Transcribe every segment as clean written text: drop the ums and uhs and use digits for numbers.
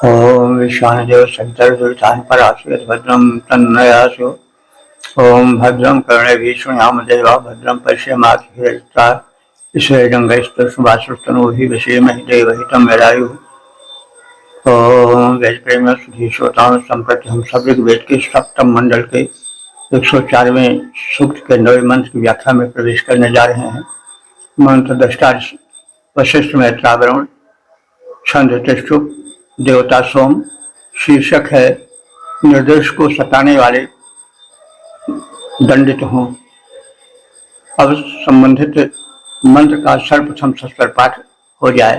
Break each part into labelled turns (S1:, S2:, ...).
S1: ओम विश्वानदेव शंकर दुर्धान पराशुर भद्रम तन्नयासु। ओम भद्रम कर्णे शृणुयाम देवा भद्रम पश्येमाक्षिता ईश्वरंगस्तुवासुस्तनोभि विषेमहि देवहितं यदायु। ओम वेद प्रेम सुधीश्वताम संप्रति हम सब वेद के सप्तम मंडल के 104वें सूक्त के 9वें मंत्र की व्याख्या में प्रवेश करने जा रहे हैं। मंत्र दृष्टा वशिष्ठ मैत्रावरण, छंद तिष्ठुप, देवता सोम। शीर्षक है निर्देश को सताने वाले दंडित हों। अब संबंधित मंत्र का सर्वप्रथम सस्वर पाठ हो जाए।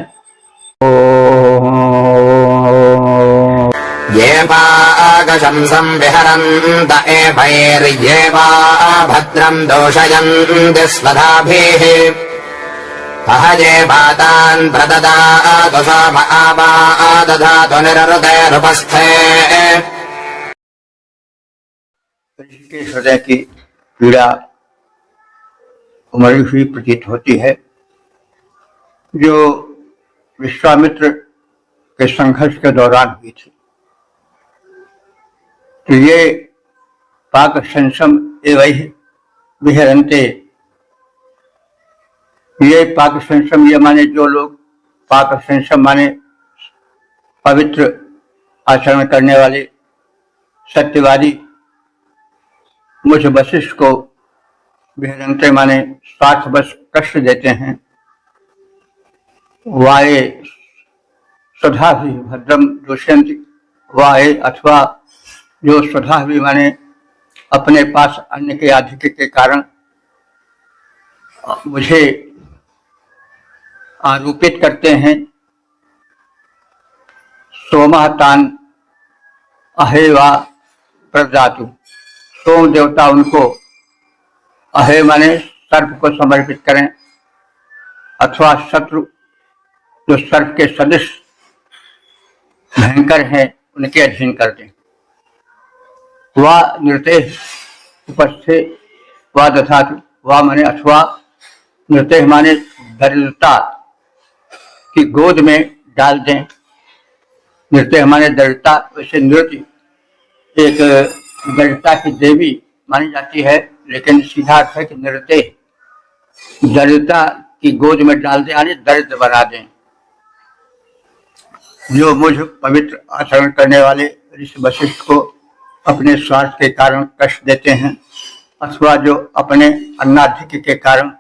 S2: ये वागशं संविहरन्त एवैर्ये वा भद्रं दोषयन्ति स्वधाभिः अहजे वातान् प्रददातु सोम आवादधातु निरृतेरुपस्थे।
S1: के हृदय की पीड़ा उमड़ी हुई प्रतीत होती है, जो विश्वामित्र के संघर्ष के दौरान हुई थी। तो ये पाक संसम एवं विहरन्ते, ये पाक संसम, ये माने जो लोग पाक संसम माने पवित्र आचरण करने वाले सत्यवादी मुझ वशिष्ठ को विहरन्ते माने स्वार्थवश कष्ट देते हैं। वाये स्वधा भी भद्रम दोषयन्ति, वाये अथवा जो स्वधा भी माने अपने पास अन्य के आधिक्य के कारण मुझे आरोपित करते हैं। सोमहतान अहेवा प्रदातु, सोम देवता उनको अहे माने सर्प को समर्पित करें, अथवा शत्रु जो सर्प के सदृश भयंकर हैं उनके अधीन कर दें। वह नृत्य उपस्थित व दधातु, वह माने अथवा नृत्य माने दरिद्रता की गोद में डाल दें। नृत्य माने दरिद्रता, वैसे नृत्य एक दरिद्रता की देवी मानी जाती है, लेकिन सीधा अर्थ है कि नृत्य दरिद्रता की गोद में डाल दें, यानी दरिद्र बना दें। जो मुझ पवित्र आचरण करने वाले ऋषि वशिष्ठ को अपने स्वार्थ के कारण कष्ट देते हैं, अथवा जो अपने अन्नाधिक्य के कारण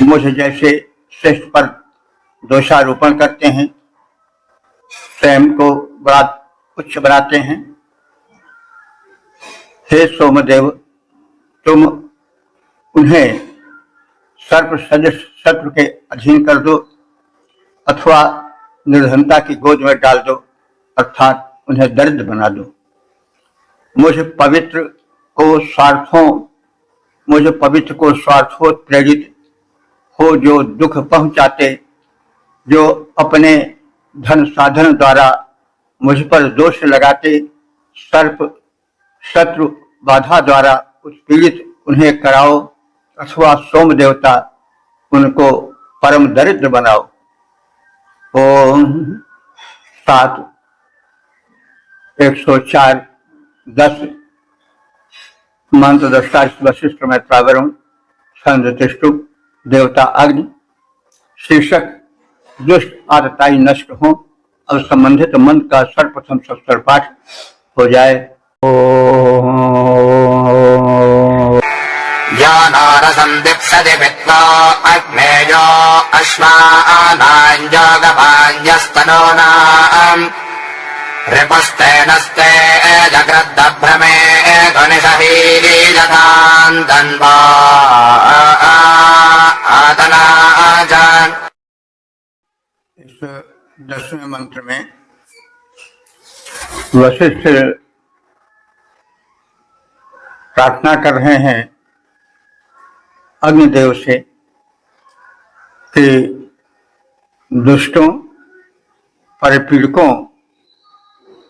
S1: मुझ जैसे श्रेष्ठ पर दोषारोपण करते हैं, स्वयं को बड़ा उच्च बनाते हैं। हे सोमदेव, तुम उन्हें सर्प सदृश शत्रु के अधीन कर दो, अथवा निर्धनता की गोद में डाल दो, अर्थात उन्हें दरिद्र बना दो। मुझ पवित्र को स्वार्थों प्रेरित हो, जो दुख पहुंचाते, जो अपने धन साधन द्वारा मुझ पर दोष लगाते, सर्प शत्रु बाधा द्वारा उत्पीड़ित उन्हें कराओ, अथवा सोम देवता उनको परम दरिद्र बनाओ। ओम 7 104 10 मंत्र दृष्टा वशिष्ठ मैत्रावरण, छंद तिष्ठुप, देवता अग्नि। शीर्षक दुष्ट आदताई नष्ट हो। अब संबंधित मंत्र का सर्वप्रथम सस्वर पाठ हो जाए।
S2: ज्ञानारसं दीप्सति विद्वा अग्नेयो अश्वानाञ्जोगपाञ्जस्तनूनाम् रिपुस्तेनस्ते जगृद्दभ्रमे गुणिषहीजतान् तन्वा आतनाजान्।
S1: इस 10वें मंत्र में वशिष्ठ प्रार्थना कर रहे हैं अग्निदेव से कि दुष्टों, परिपीड़कों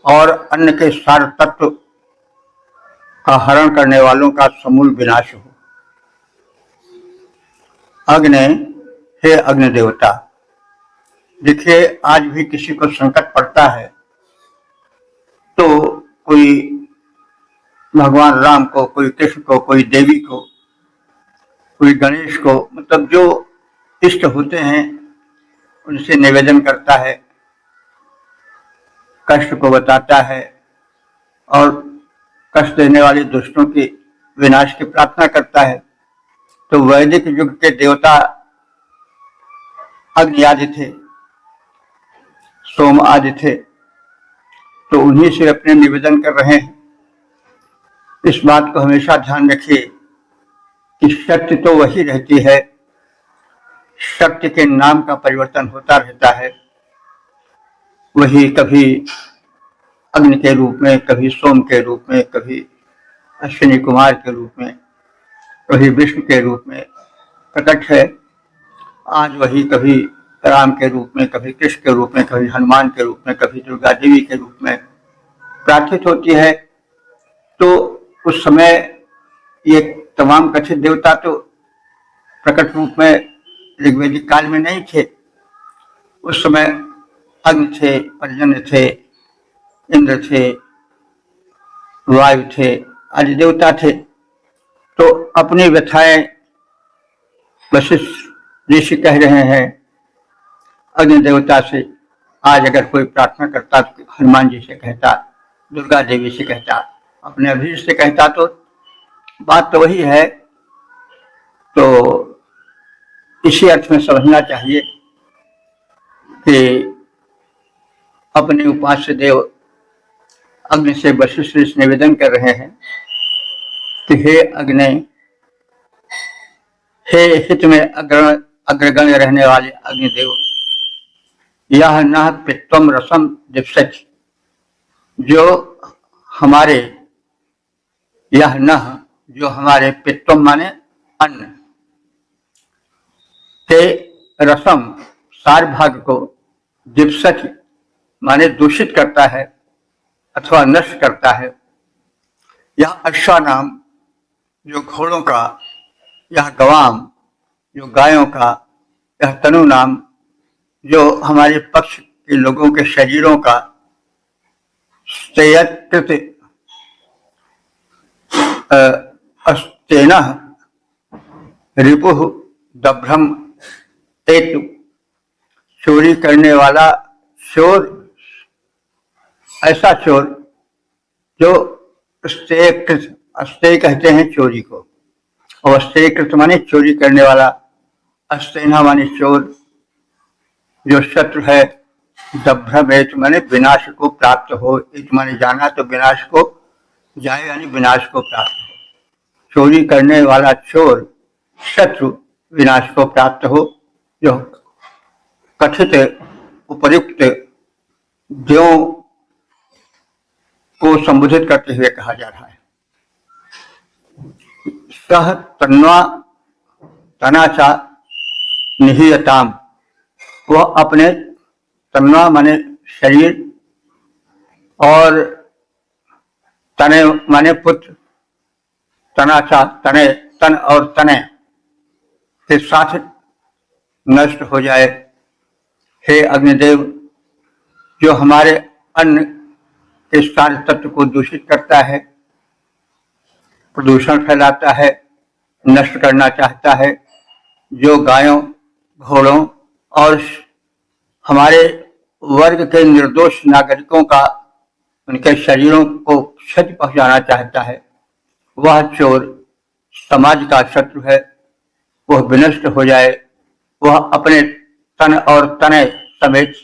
S1: और अन्य के सार तत्व का हरण करने वालों का समूल विनाश हो। अग्नि, हे अग्नि देवता, देखिए, आज भी किसी को संकट पड़ता है तो कोई भगवान राम को, कोई कृष्ण को, कोई देवी को, कोई गणेश को, मतलब जो इष्ट होते हैं उनसे निवेदन करता है, कष्ट को बताता है और कष्ट देने वाले दुष्टों के विनाश की प्रार्थना करता है। तो वैदिक युग के देवता अग्नि आदि थे, सोम आदि थे, तो उन्हीं से अपने निवेदन कर रहे हैं। इस बात को हमेशा ध्यान रखिए कि शक्ति तो वही रहती है, शक्ति के नाम का परिवर्तन होता रहता है। वही कभी अग्नि के रूप में, कभी सोम के रूप में, कभी अश्विनी कुमार के रूप में, कभी विष्णु के रूप में प्रकट है। आज वही कभी राम के रूप में, कभी कृष्ण के रूप में, कभी हनुमान के रूप में, कभी दुर्गा देवी के रूप में प्रार्थित होती है। तो उस समय ये तमाम कथित देवता तो प्रकट रूप में ऋग्वेदिक काल में नहीं थे। उस समय अग्नि थे, पर्जन्य थे, इंद्र थे, वायु थे, आदि देवता थे। तो अपनी व्यथाएं वशिष्ठ ऋषि कह रहे हैं अग्नि देवता से। आज अगर कोई प्रार्थना करता तो हनुमान जी से कहता, दुर्गा देवी से कहता, अपने अभिष्ट से कहता, तो बात तो वही है। तो इसी अर्थ में समझना चाहिए कि अपने उपास्य देव अग्नि से वशिष्ठ ऋषि निवेदन कर रहे हैं कि हे अग्नि, हे हित में अग्रगण्य रहने वाले अग्निदेव, यह न पित्वम रसम दिप्सच, जो हमारे, यह न जो हमारे पित्वम माने अन्न, ते रसम सार भाग को, दिप्सच माने दूषित करता है अथवा नष्ट करता है। यह अश्वा नाम जो घोड़ों का, यह गवाम जो गायों का, यह तनु नाम जो हमारे पक्ष के लोगों के शरीरों का, स्तेयकृत अस्तेन रिपुः दभ्रम तेतु, चोरी करने वाला चोर, ऐसा चोर जो स्तेयकृत, अस्तेय कहते हैं चोरी को, और स्तेयकृत माने चोरी करने वाला, अस्तेना माने चोर, जो शत्रु है, दभ्रम माने विनाश को प्राप्त हो, इत माने जाना, तो विनाश को जाए यानी विनाश को प्राप्त हो। चोरी करने वाला चोर, शत्रु, विनाश को प्राप्त हो, जो कथित उपयुक्त देवों को संबोधित करते हुए कहा जा रहा है। सह तन्वा तनाचा निहीयताम, वह अपने, तन्वा माने शरीर और तने माने पुत्र, तनाचा तने, तन और तने के साथ नष्ट हो जाए। हे अग्निदेव, जो हमारे अन्न के सारे तत्व को दूषित करता है, प्रदूषण फैलाता है, नष्ट करना चाहता है, जो गायों, घोड़ों और हमारे वर्ग के निर्दोष नागरिकों का, उनके शरीरों को क्षति पहुंचाना चाहता है, वह चोर समाज का शत्रु है, वह विनष्ट हो जाए, वह अपने तन और तने समेत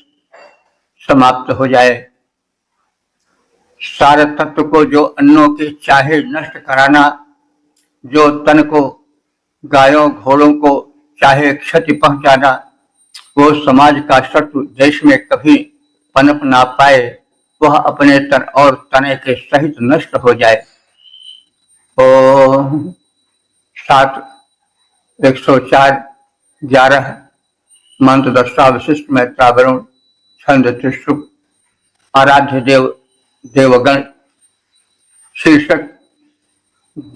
S1: समाप्त हो जाए। सारे तत्व को जो अन्नों के चाहे नष्ट कराना, जो तन को, गायों घोड़ों को चाहे क्षति पहुंचाना, वो समाज का शत्रु देश में कभी पनप ना पाए, वह अपने तन और तने के सहित नष्ट हो जाए। ओम 7 104 11 मंत्र दस्ता विशिष्ट मैत्रावरुण छंद त्रिशुभ आराध्य देव देवगण शीर्षक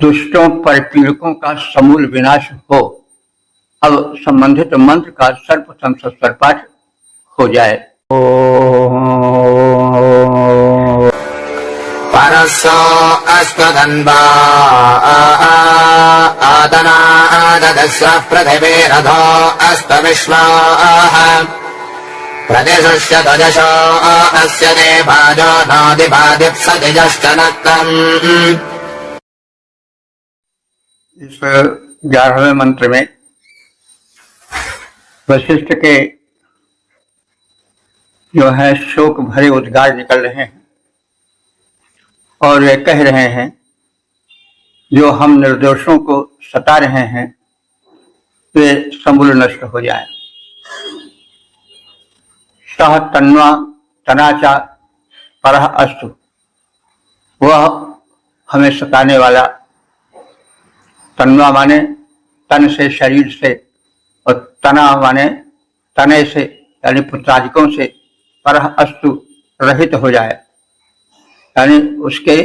S1: दुष्टों पर पीड़कों का समूल विनाश हो। अब संबंधित मंत्र का सर्वप्रथम सत्सर पाठ हो जाए।
S2: परसो अस्मदन्वा आदनादस्व पृथिवीरथो अस्तविश्वाः प्रतिशुष्य ध्वजशो अस्य देवाजो नादिपादिप्सतिजश्च नक्तम्।
S1: इस 11वें मंत्र में वशिष्ठ के जो है शोक भरे उद्गार निकल रहे हैं और वे कह रहे हैं जो हम निर्दोषों को सता रहे हैं वे समूल नष्ट हो जाए। सह तन्वा तनाचा परह अस्तु, वह हमें सताने वाला, तन्वा माने तन से, शरीर से, और तना माने तने से यानी पुत्रादिकों से, परह अस्तु रहित हो जाए यानी उसके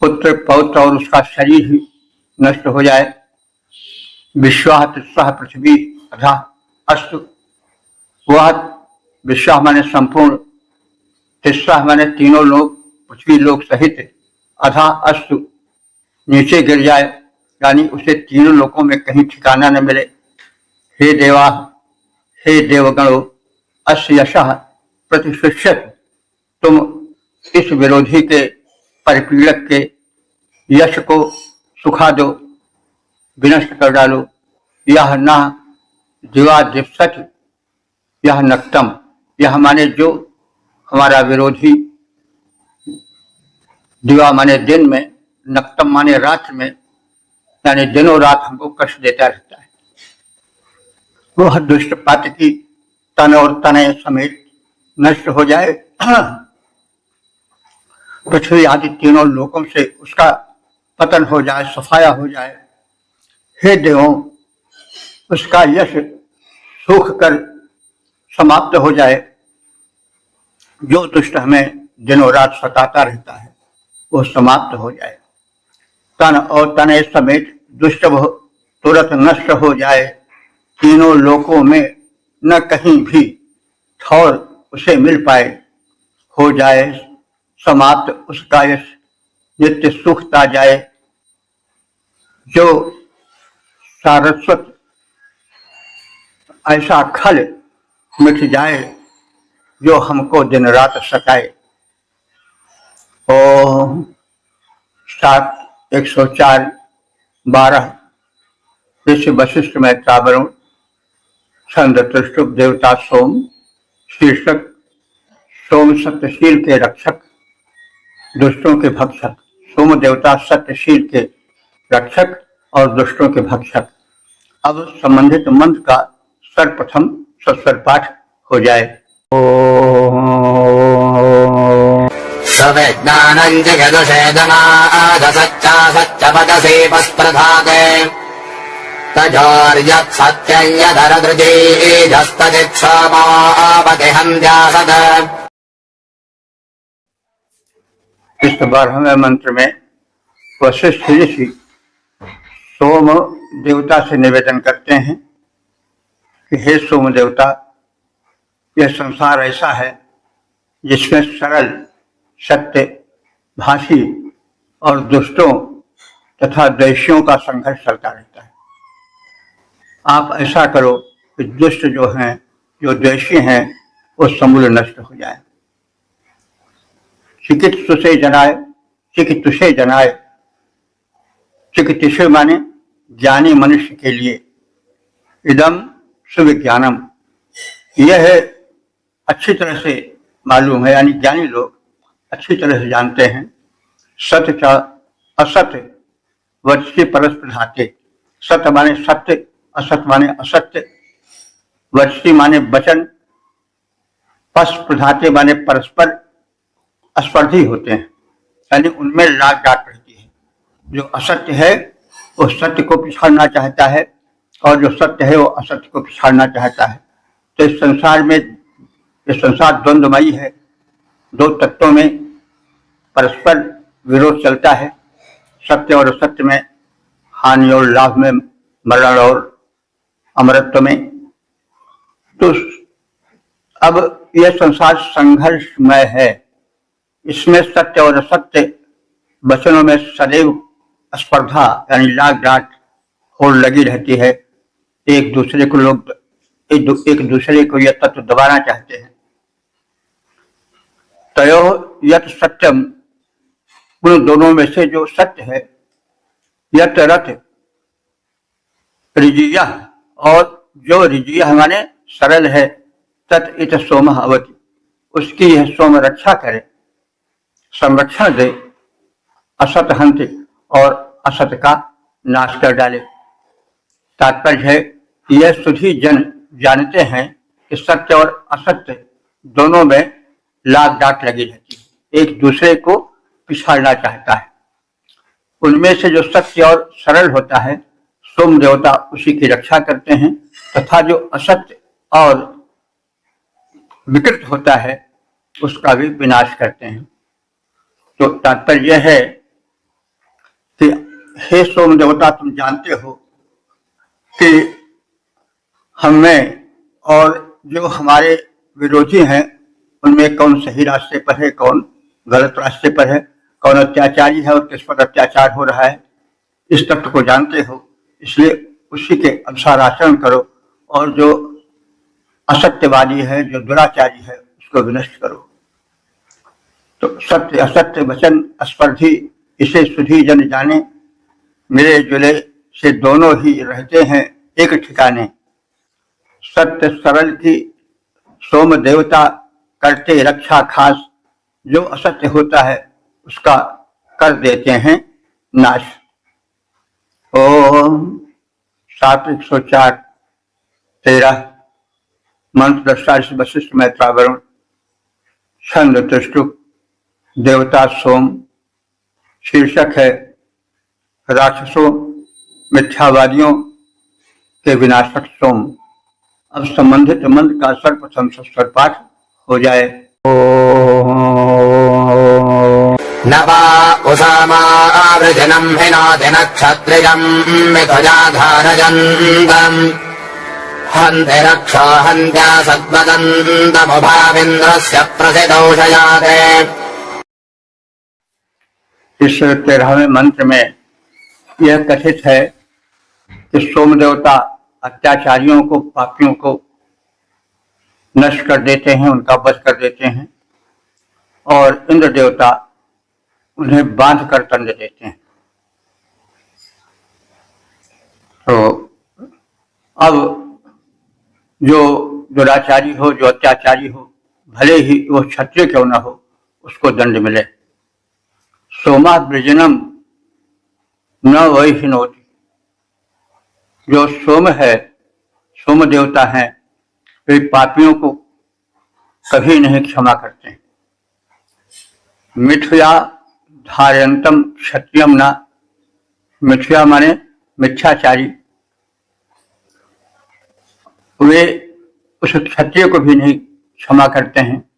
S1: पुत्र पौत्र और उसका शरीर ही नष्ट हो जाए। विश्वाह तिस्वाह पृथ्वी अधा अस्तु, वह विश्वाह माने संपूर्ण, तिस्वाह माने तीनों लोग, पृथ्वी लोग सहित, अधा अस्तु नीचे गिर जाए यानी उसे तीनों लोकों में कहीं ठिकाना न मिले। हे देवा, हे देवगणों, अस्य यशः प्रतिशिष्यत, तुम इस विरोधी के, परिपीड़क के यश को सुखा दो, विनष्ट कर डालो। यह न दिवादिप्सत, यह नक्तम, यह माने जो हमारा विरोधी, दिवा माने दिन में, नक्तम माने रात में, यानी दिनों रात हमको कष्ट देता रहता है। वह दुष्ट पातकी तन और तनय समेत नष्ट हो जाए, पृथ्वी आदि तीनों लोकों से उसका पतन हो जाए, सफाया हो जाए। हे देवों, उसका यश सूख कर समाप्त हो जाए। जो दुष्ट हमें दिनों रात सताता रहता है वो समाप्त हो जाए। तन और तनय समेत दुष्ट वह तुरंत नष्ट हो जाए। तीनों लोकों में न कहीं भी ठौर उसे मिल पाए, हो जाए समाप्त उसका यश, नित्य सुखता जाए। जो सारस्वत ऐसा खल मिट जाए जो हमको दिन रात सताए। ओम 7 104 12 ऋषि वशिष्ठ में तावरुण छंद त्रिष्टुप देवता सोम, शीर्षक सोम सत्यशील के रक्षक, दुष्टों के भक्षक। सोम देवता सत्यशील के रक्षक और दुष्टों के भक्षक। अब संबंधित मंत्र का सर्वप्रथम सस्वर पाठ हो जाए।
S2: सविज्ञानं जगदुषेदनाद सच्चा सच्चपदसेवस्प्रधाते तजोर्यत् सत्यं यदरदृजीजस्तदिक्षमापतिहन्त्यासद।
S1: इस 12वें मंत्र में वशिष्ठ ऋषि सोम देवता से निवेदन करते हैं कि हे सोम देवता, यह संसार ऐसा है जिसमें सरल, सत्य, भाषी और दुष्टों तथा द्वेषियों का संघर्ष चलता रहता है। आप ऐसा करो कि दुष्ट जो हैं, जो द्वेषी हैं, वो समूल नष्ट हो जाए। चिकित्सुषे जनाय, चिकित्सुषे जनाय, चिकित्सु माने ज्ञानी मनुष्य के लिए, इदम सुविज्ञानम, यह अच्छी तरह से मालूम है यानी ज्ञानी लोग अच्छी तरह से जानते हैं। सत्य च असत्य वच्चे परस्पृधाते, सत्य माने सत्य, असत्य माने असत्य, वच्ची माने वचन, परस्पृधाते माने परस्पर स्पर्धी होते हैं यानी उनमें लाग डाट रहती है। जो असत्य है वो सत्य को पिछाड़ना चाहता है और जो सत्य है वो असत्य को पिछाड़ना चाहता है। तो इस संसार में, ये संसार द्वंद्वमयी है, दो तत्वों में परस्पर विरोध चलता है। सत्य और असत्य में, हानि और लाभ में, मरण और अमरत्व में। तो अब यह संसार संघर्षमय है, इसमें सत्य और असत्य वचनों में सदैव स्पर्धा यानी लाग डांट होड़ लगी रहती है। एक दूसरे को लोग एक दूसरे को यह तत्व दबाना चाहते हैं। तयो यत सत्यम, उन दोनों में से जो सत्य है, यत रथ ऋजिया, और जो ऋजिया माने सरल है, तत् इत सोम अवति, उसकी यह सोम रक्षा करे, संरक्षण दे, असत हंति, और असत का नाश कर डाले। तात्पर्य है यह सुधी जन जानते हैं कि सत्य और असत्य दोनों में लाग डांट लगी रहती है, एक दूसरे को पिछाड़ना चाहता है। उनमें से जो सत्य और सरल होता है, सोम देवता उसी की रक्षा करते हैं, तथा जो असत्य और विकृत होता है उसका भी विनाश करते हैं। तो तात्पर्य यह है कि हे सोम देवता, तुम जानते हो कि हमें और जो हमारे विरोधी हैं उनमें कौन सही रास्ते पर है, कौन गलत रास्ते पर है, कौन अत्याचारी है और किस पर अत्याचार हो रहा है, इस तत्व को जानते हो। इसलिए उसी के अनुसार आचरण करो, और जो असत्यवादी है, जो दुराचारी है, उसको विनष्ट करो। तो सत्य असत्य वचन स्पर्धी, इसे सुधी जन जाने, मिले जुले से दोनों ही रहते हैं एक ठिकाने। सत्य सरल की सोम देवता करते रक्षा खास, जो असत्य होता है उसका कर देते हैं नाश। ओम 7:104-13 मंत्र दृष्टारिष वशिष्ठ मैत्रावरुण छंद तुष्टुप देवता सोम। शीर्षक है राक्षसों मिथ्यावादियों के विनाशक सोम। अब संबंधित मंत्र का सर्वप्रथम स्वर पाठ हो जाए।
S2: न वा उषामावृजनम् हिनोति नक्षत्रियम् मिथुजाधारजन्तम् हन्ति रक्षो हन्त्या सद्वदन्तमुभाविन्द्रस्य प्रसिदौषयाते।
S1: इस 13वें मंत्र में यह कथित है कि सोम देवता अत्याचारियों को, पापियों को नष्ट कर देते हैं, उनका वध कर देते हैं, और इंद्र देवता उन्हें बांध कर दंड देते हैं। तो अब जो दुराचारी हो, जो अत्याचारी हो, भले ही वो क्षत्रिय क्यों न हो, उसको दंड मिले। सोमा वृजनम न वैहिनोति, जो सोम है, सोम देवता है, वे पापियों को कभी नहीं क्षमा करते। मिथ्या धारयंतम क्षत्रियम न, मिथ्या माने मिथ्याचारी, वे उस क्षत्रिय को भी नहीं क्षमा करते हैं,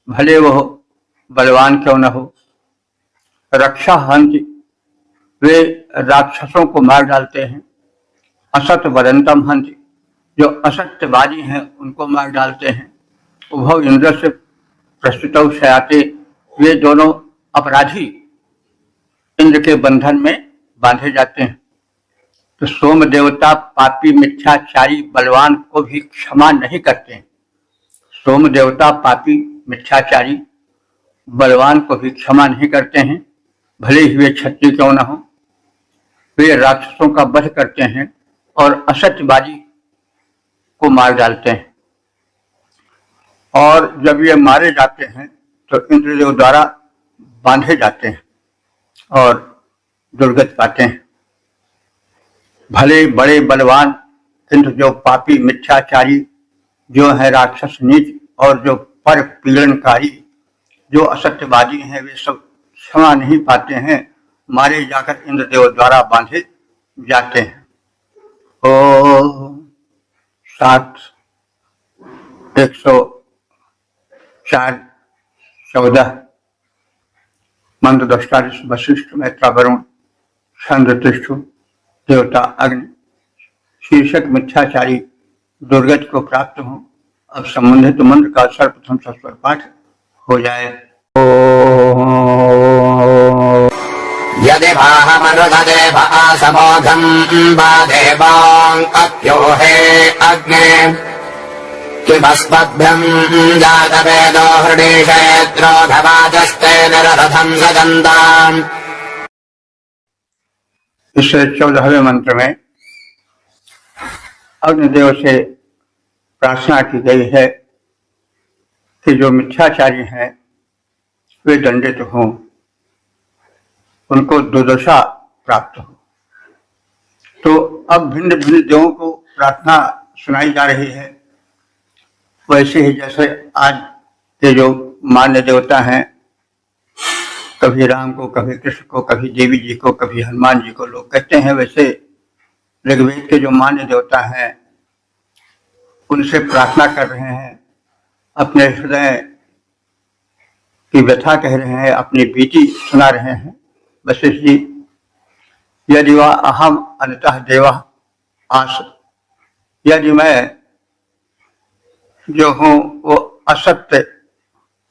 S1: भले वो बलवान क्यों न हो। रक्षा हंति, वे राक्षसों को मार डालते हैं। असत वदंतम हंति, जो असत्यवादी हैं उनको मार डालते हैं। उभव इंद्र से प्रस्तुतौ शयाते, वे दोनों अपराधी इंद्र के बंधन में बांधे जाते हैं। तो सोम देवता पापी मिथ्याचारी बलवान को भी क्षमा नहीं करते हैं। सोम देवता पापी मिथ्याचारी बलवान को भी क्षमा नहीं करते हैं, भले ही वे क्षत्रिय क्यों न हो। वे राक्षसों का वध करते हैं और असत्यवादी को मार डालते हैं। और जब ये मारे जाते हैं तो इंद्रदेव द्वारा बांधे जाते हैं और दुर्गति पाते हैं। भले बड़े बलवान, किंतु जो पापी मिथ्याचारी, जो है राक्षस नीच, और जो पर पीड़नकारी, जो असत्यवादी हैं, वे सब क्षमा नहीं पाते हैं, मारे जाकर इंद्रदेव द्वारा बांधे जाते हैं। ओ 7:104-14 मंत्र दृष्टारिष वशिष्ठ मैत्रावरुण छंद तिष्ठु देवता अग्नि। शीर्षक मिथ्याचारी दुर्गति को प्राप्त हो अब संबंधित मंत्र का सर्वप्रथम सस्वर पाठ हो जाए।
S2: यदि भाहमनुददे भासमोघम् वा देवाङ्कप्यो हे अग्ने किमस्मभ्यम् जातवेदो हृदीशेत्रोऽधवाजस्ते निररथम् सजन्ताम्।
S1: इस 14वें मंत्र में अग्निदेव से प्रार्थना की गई है कि जो मिथ्याचारी हैं वे दंडित हों, उनको दुर्दशा प्राप्त हो। तो अब भिन्न भिन्न देवों को प्रार्थना सुनाई जा रही है। वैसे ही जैसे आज के जो मान्य देवता हैं, कभी राम को, कभी कृष्ण को, कभी देवी जी को, कभी हनुमान जी को लोग कहते हैं, वैसे ऋग्वेद के जो मान्य देवता हैं उनसे प्रार्थना कर रहे हैं, अपने हृदय की व्यथा कह रहे हैं, अपनी बीती सुना रहे हैं। वशिष्ठ जी, यदि वा अहम अनतः देव आस, यदि मैं जो हूं वो असत्य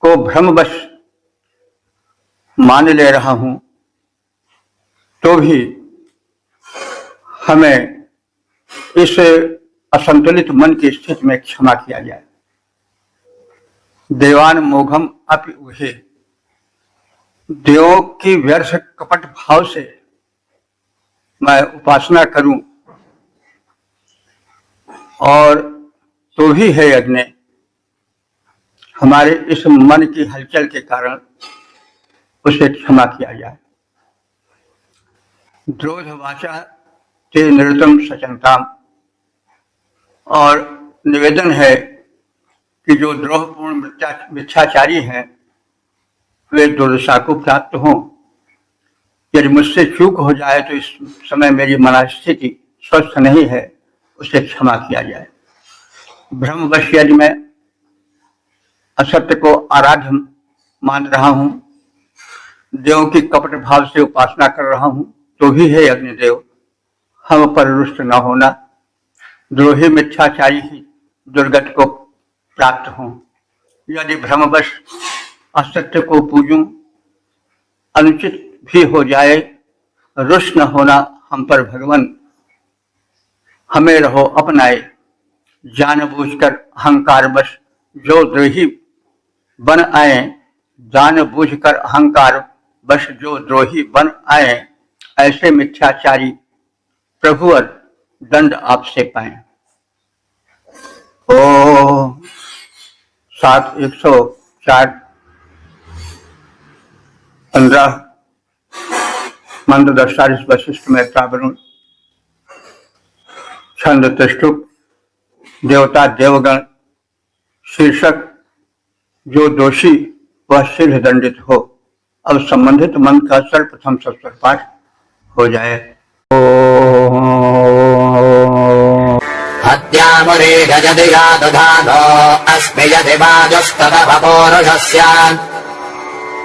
S1: को भ्रमवश मान ले रहा हूं, तो भी हमें इस असंतुलित मन की स्थिति में क्षमा किया जाए। देवान मोघम अपि उहे, देवों की व्यर्थ कपट भाव से मैं उपासना करूं और तो भी है यज्ञ, हमारे इस मन की हलचल के कारण उसे क्षमा किया जाए। द्रोध वाचा ते निरतम सचंताम, और निवेदन है कि जो द्रोहपूर्ण मिथ्याचारी हैं वे दुर्दशा को प्राप्त हों। यदि मुझसे चूक हो जाए तो इस समय मेरी मनस्थिति स्वस्थ नहीं है, उसे क्षमा किया जाए। भ्रमवश यदि मैं असत्य को आराध्य मान रहा हूं, देवों की कपट भाव से उपासना कर रहा हूं, तो भी है अग्निदेव, हम पर रुष्ट न होना, द्रोही मिथ्याचारी ही दुर्गति को प्राप्त हों। यदि भ्रमवश असत्य को पूजूं, अनुचित भी हो जाए, रुष्ट न होना हम पर भगवान, हमें रहो अपनाए, जानबूझकर अहंकारवश जो द्रोही बन आए, जानबूझकर अहंकार वश जो द्रोही बन आए, ऐसे मिथ्याचारी प्रभुवर दंड आपसे पाए। ओ 7:104 15 मंत्र दर्शारिस वशिष्ठ में प्रावरुण छंद त्रिष्टुप देवता देवगण शीर्षक जो दोषी वह शीघ्र दंडित हो। अब संबंधित मंत्र का सर्वप्रथम सस्वर पाठ हो जाए।
S2: हत्यामुरे गजति जातुधानो अस्मि यदि वाजस्तदपौरुषस्य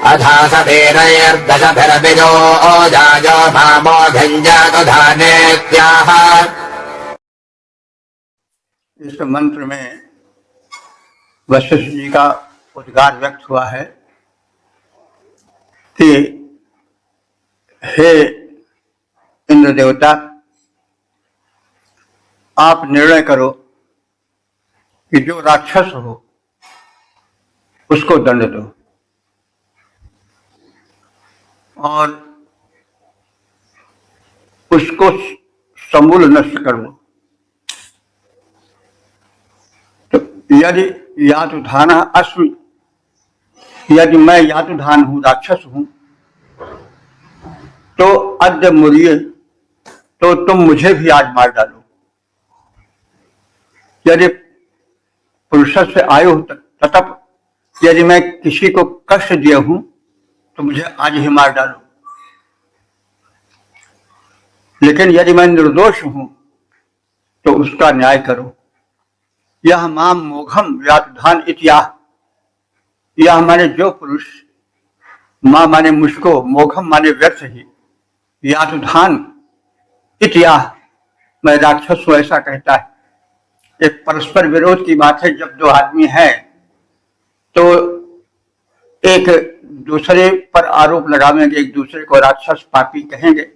S2: अधासवेनैर्दशभिरभिजो ओजायो भामोऽभिञ्जातुधानेत्याह।
S1: इस मंत्र में वशिष्ठ जी का उद्गार व्यक्त हुआ है कि हे इंद्र देवता, आप निर्णय करो कि जो राक्षस हो उसको दंड दो और उसको समूल नष्ट कर दो। तो यदि यातुधान अस्मि, यदि मैं यातुधान हूं, राक्षस हूं, तो अद्य मुरिये, तो तुम मुझे भी आज मार डालो। यदि पुरुष से आयु ततप, यदि मैं किसी को कष्ट दिया हूं तो मुझे आज ही मार डालो। लेकिन यदि मैं निर्दोष हूं तो उसका न्याय करो। यह माम मोघम यातुधान इत्याह, यह माने जो पुरुष, मां माने मुझको, मोघम माने व्यर्थ ही, यातुधान इत्याह मैं राक्षस हूं ऐसा कहता है, एक परस्पर विरोध की बात है। जब दो आदमी हैं तो एक दूसरे पर आरोप लगाएंगे, एक दूसरे को राक्षस पापी कहेंगे।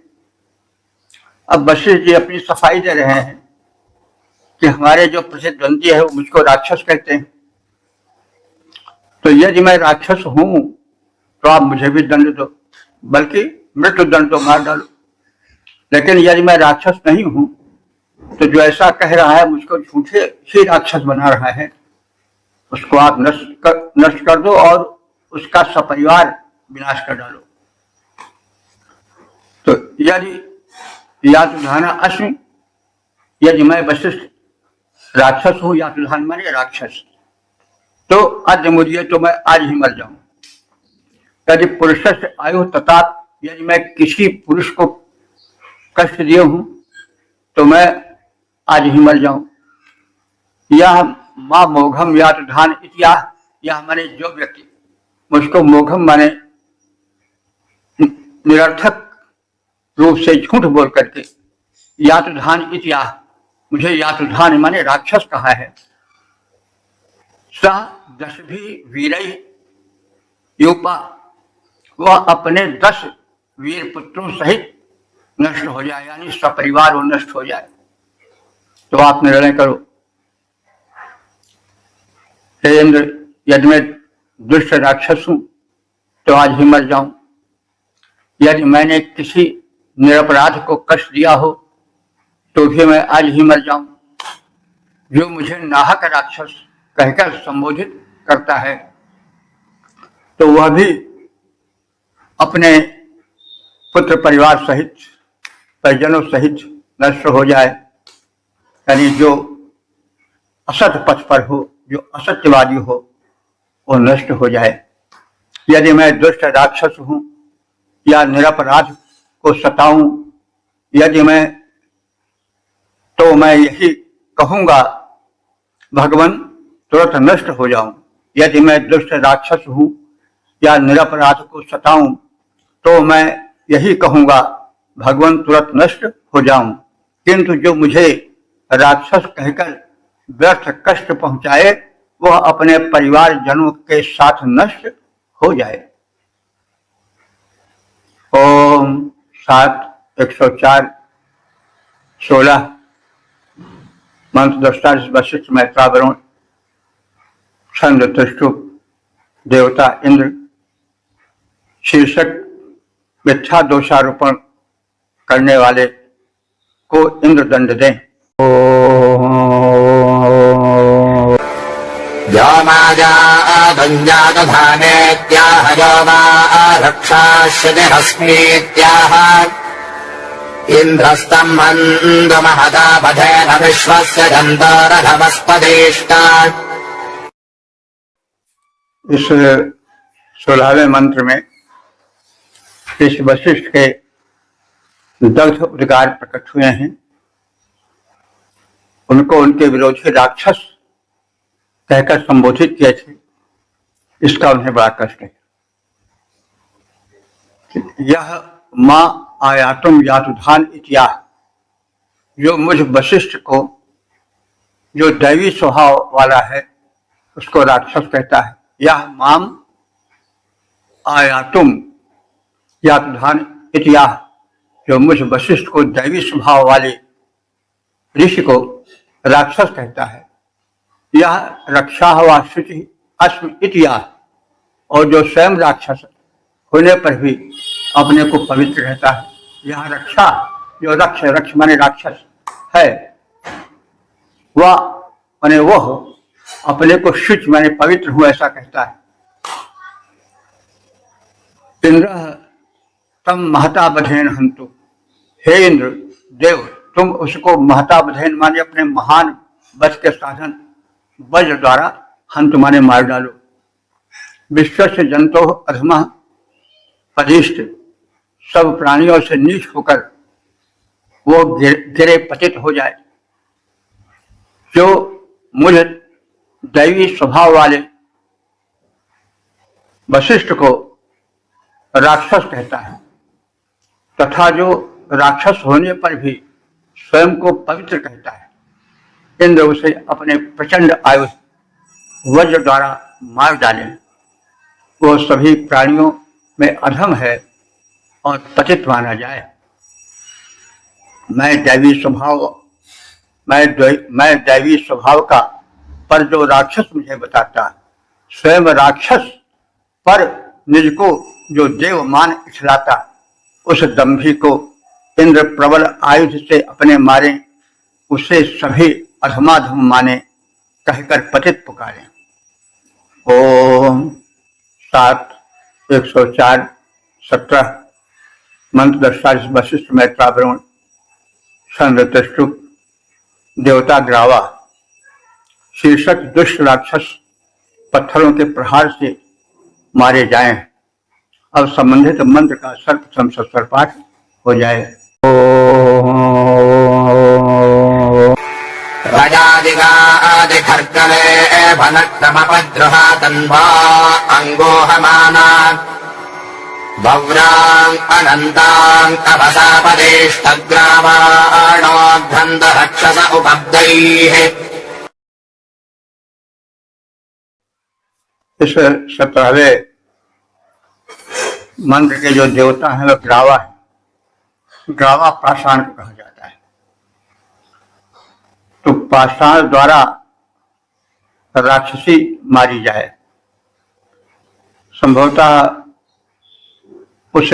S1: अब वशिष्ठ जी अपनी सफाई दे रहे हैं कि हमारे जो प्रतिद्वंदी है वो मुझको राक्षस कहते हैं, तो यदि मैं राक्षस हूं तो आप मुझे भी दंड दो, बल्कि मृत्यु दंड तो मार डालो। लेकिन यदि मैं राक्षस नहीं हूं तो जो ऐसा कह रहा है, मुझको झूठे ही राक्षस बना रहा है, उसको आप नष्ट कर दो और उसका सपरिवार विनाश कर डालो। तो यदि यातुधान अस्मि, यदि मैं वशिष्ठ राक्षस हूं, यातुधान माने राक्षस, तो अद्य मुझे तो मैं आज ही मर जाऊं। यदि पुरुष से आयु तथा, यदि मैं किसी पुरुष को कष्ट दिए हूं तो मैं आज ही मर जाऊं। यह मां मोघम यातुधान इत्याह, यह माने जो व्यक्ति मुझको मोघम माने निरर्थक रूप से झूठ बोल करके यातुधान इत्याह, मुझे यातुधान माने राक्षस कहा है, सह 10 वीर युपा, वह अपने 10 वीर पुत्रों सहित नष्ट हो जाए, यानी सपरिवार वो नष्ट हो जाए। तो आप निर्णय करो, हे इंद्र, यदि मैं दुष्ट राक्षस हूं तो आज ही मर जाऊं। यदि मैंने किसी निरपराध को कष्ट दिया हो तो भी मैं आज ही मर जाऊं। जो मुझे नाहक राक्षस कहकर संबोधित करता है तो वह भी अपने पुत्र परिवार सहित, परिजनों सहित नष्ट हो जाए, यानी जो असत पथ पर हो, जो असत्यवादी हो, वो नष्ट हो जाए। यदि मैं दुष्ट राक्षस हूं या निरपराध को सताऊं, यदि मैं, तो मैं यही कहूंगा, भगवान तुरंत नष्ट हो जाऊं। यदि मैं दुष्ट राक्षस हूं या निरपराध को सताऊं तो मैं यही कहूंगा, भगवान तुरंत नष्ट हो जाऊं। किंतु जो मुझे राक्षस कहकर व्यर्थ कष्ट पहुंचाए वह अपने परिवार जनों के साथ नष्ट हो जाए। ओम 7 104 16 मंत्र दृष्टा वशिष्ठ मैत्रावरुण छंद तुष्टुप देवता इंद्र। शीर्षक मिथ्या दोषारोपण करने वाले को इंद्र दंड दें।
S2: व्योमाजातुञ्जातधानेत्याह यो वा रक्षाश्यतिरस्मीत्याह इन्द्रस्तम् मन्दमहदापथेन विश्वस्य जन्तोरघवस्पदेष्टा।
S1: इस 16वें मंत्र में इस वशिष्ठ के दग्ध उद्गार प्रकट हुए हैं। उनको उनके विरोधी राक्षस कहकर संबोधित किए थे, इसका उन्हें बड़ा कष्ट है। यह मां आयातुम यातुधान इत्याह, जो मुझ वशिष्ठ को, जो दैवी स्वभाव वाला है, उसको राक्षस कहता है। यह माम आयातुम यातुधान इत्याह, जो मुझ वशिष्ठ को, दैवी स्वभाव वाले ऋषि को राक्षस कहता है। यह रक्षा व शुचि अस्म इत्याह, और जो स्वयं राक्षस होने पर भी अपने को पवित्र रहता है। यह रक्षा, जो रक्ष माने राक्षस है, वह माने वह अपने को शुच माने पवित्र हुआ ऐसा कहता है। इंद्र तम महता बधेन हंतु, हे इंद्र देव, तुम उसको महता बधेन माने अपने महान वज के साधन वज्र द्वारा हंत माने मार डालो। विश्व से जंतो अधमा पदिष्ट, सब प्राणियों से नीच होकर वो गिरे पतित हो जाए। जो मुझ दैवी स्वभाव वाले वशिष्ठ को राक्षस कहता है, तथा जो राक्षस होने पर भी स्वयं को पवित्र कहता है, इंद्र उसे अपने प्रचंड आयुध वज्र द्वारा मार डाले। वो सभी प्राणियों में अधम है और पतित माना जाए। मैं दैवी स्वभाव का पर जो राक्षस मुझे बताता, स्वयं राक्षस पर निज को जो देव मान इछलाता, उस दंभी को इंद्र प्रबल आयुध से अपने मारे, उसे सभी अधमाधम माने कहकर पतित पुकारे। ओम 7 104 17 मंत्र दर्शालिस वशिष्ठ मैत्रावरुण संरतुप देवता ग्रावा। शीर्षक दुष्ट राक्षस पत्थरों के प्रहार से मारे जाएं। अब संबंधित मंत्र का सर्वप्रथम सत्तर पाठ हो जाए।
S2: गजादिगादिखर्कले भनक्तमपद्रुहा तन्वा अङ्गोहमाना भव्राम् अनन्ताम् तपसापदेष्टग्रामाणोऽघ्रन्द उपब्दैः।
S1: इस 17वें मंत्र के जो देवता है वह ग्रावा है। ग्रावा पाषाण को कहा जाता है। तो पाषाण द्वारा राक्षसी मारी जाए, संभवतः उस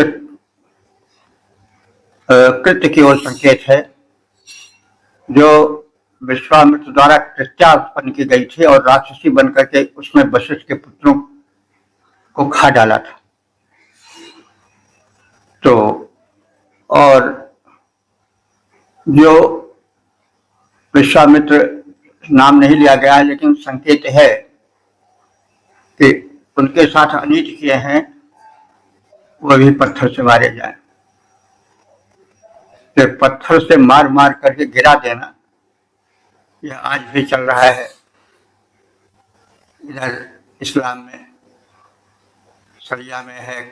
S1: कृत्य की ओर संकेत है जो विश्वामित्र द्वारा कृत्या उत्पन्न की गई थी और राक्षसी बनकर के उसमें वशिष्ठ के पुत्रों को खा डाला था। तो और जो विश्वामित्र नाम नहीं लिया गया, लेकिन संकेत है कि उनके साथ अनीति किए हैं, वह भी पत्थर से मारे जाए। तो पत्थर से मार मार करके गिरा देना यह आज भी चल रहा है। इधर इस्लाम में शरिया में है,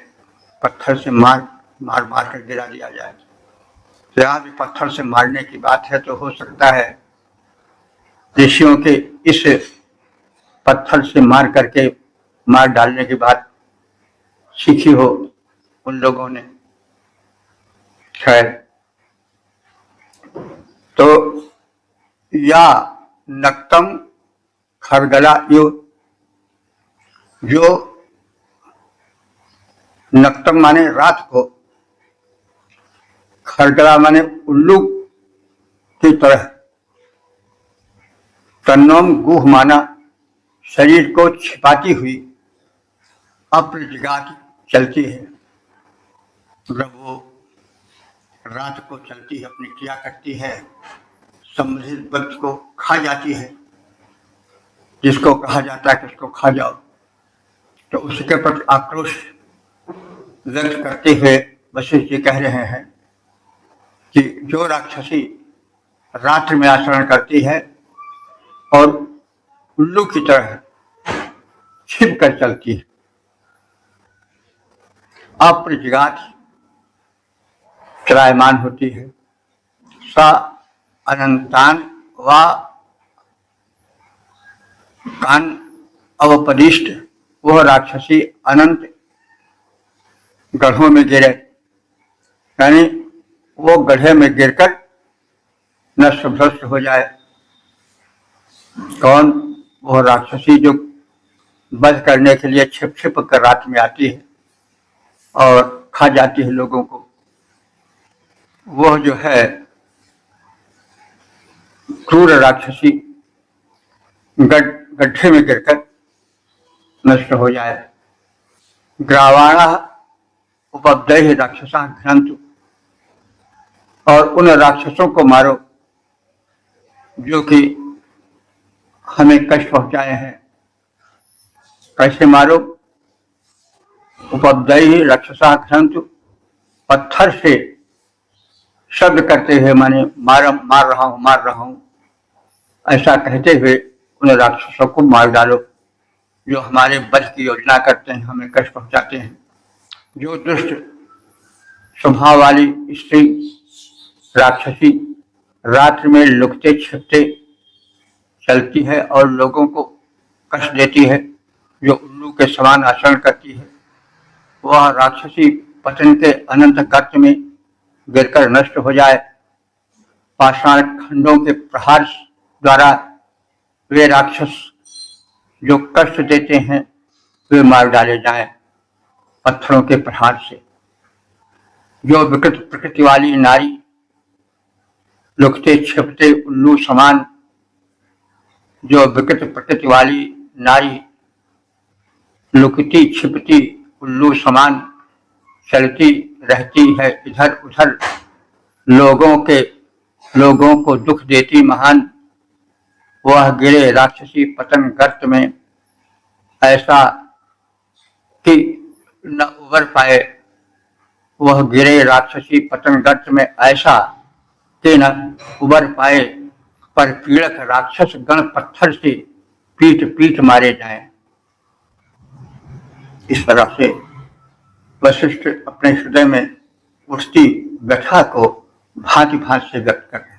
S1: पत्थर से मार मार कर गिरा दिया जाए। तो यहाँ भी पत्थर से मारने की बात है। तो हो सकता है ऋषियों के इस पत्थर से मार करके मार डालने की बात सीखी हो उन लोगों ने। खैर, तो या नक्तम खरगला यो, जो नक्तम माने रात को, खरगला माने उल्लू की तरह, तन्नोम गुह माना शरीर को छिपाती हुई अप्रतिघात चलती है। मतलब वो रात को चलती है, अपनी क्रिया करती है, संबंधित वक्त को खा जाती है, जिसको कहा जाता है कि उसको खा जाओ। तो उसके प्रति आक्रोश व्यक्त करते हुए वशिष्ठ जी कह रहे हैं कि जो राक्षसी रात्रि में आचरण करती है और उल्लू की तरह छिप कर चलती है, अप्रतिघात चलायमान होती है, सा अनंतान व कान अवपदिष्ट, वह राक्षसी अनंत गढ़ों में गिरे, यानी वो गड्ढे में गिरकर नष्ट भ्रष्ट हो जाए। कौन? वह राक्षसी जो वध करने के लिए छिप छिप कर रात में आती है और खा जाती है लोगों को। वह जो है क्रूर राक्षसी गड्ढे में गिरकर नष्ट हो जाए। ग्रावाणा उपब्दय राक्षसा घ्नन्तु, और उन राक्षसों को मारो जो कि हमें कष्ट पहुंचाए हैं। कैसे मारो? उपब्दय राक्षसा घ्नन्तु, पत्थर से शब्द करते हुए, माने मार रहा हूं ऐसा कहते हुए उन राक्षसों को मार डालो जो हमारे वध की योजना करते हैं, हमें कष्ट पहुंचाते हैं। जो दुष्ट स्वभाव वाली स्त्री राक्षसी रात्रि में लुकते छिपते चलती है और लोगों को कष्ट देती है, जो उल्लू के समान आचरण करती है, वह राक्षसी पतन के अनंत गर्त में गिरकर नष्ट हो जाए। पाषाण खंडों के प्रहार द्वारा वे राक्षस जो कष्ट देते हैं वे मार डाले जाएं पत्थरों के प्रहार से। जो विकृत प्रकृति वाली नारी लुकते छिपते उल्लू समान, जो विकृत प्रकृति वाली नारी लुकती छिपती उल्लू समान चलती रहती है इधर उधर, लोगों को दुख देती महान, वह गिरे राक्षसी पतन गर्त में ऐसा कि न उबर पाए। वह गिरे राक्षसी पतन गर्त में ऐसा कि न उबर पाए, पर पीड़क राक्षस गण पत्थर से पीट पीट मारे जाएं। इस तरह से वशिष्ठ अपने हृदय में उठती व्यथा को भांति भांति से व्यक्त करते हैं।